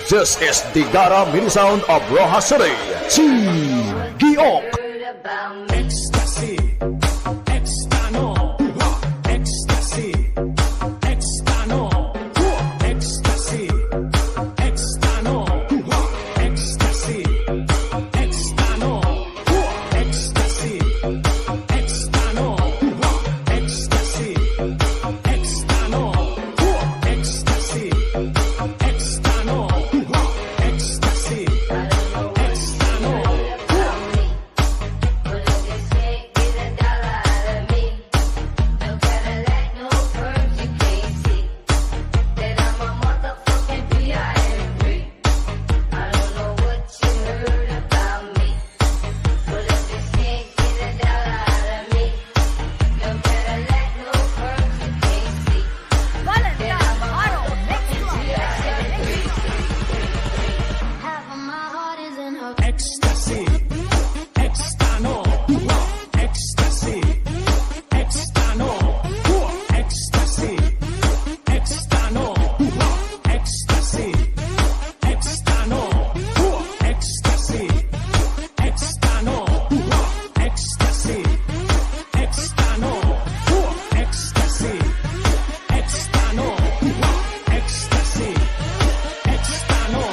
This is DEGARA mini sound of ROXAS City. Giok. Ecstasy, EXSTANO, ecstasy, EXSTANO, ecstasy, EXSTANO, ecstasy, EXSTANO, ecstasy, EXSTANO, ecstasy, EXSTANO, ecstasy, EXSTANO, ecstasy, EXSTANO. Ecstasy, EXSTANO, ecstasy, EXSTANO, ecstasy, EXSTANO, ecstasy, EXSTANO, ecstasy, EXSTANO, ecstasy, EXSTANO, ecstasy, EXSTANO, ecstasy, EXSTANO.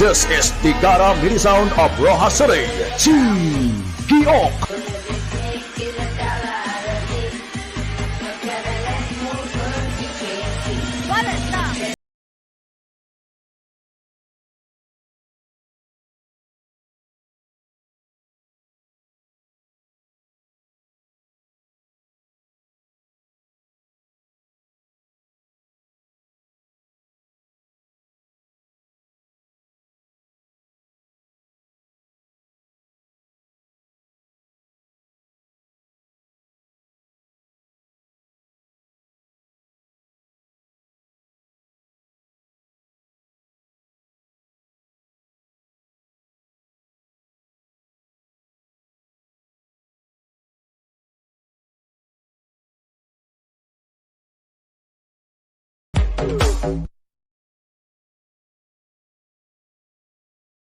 This is DEGARA mini sound of ROXAS City. Giok.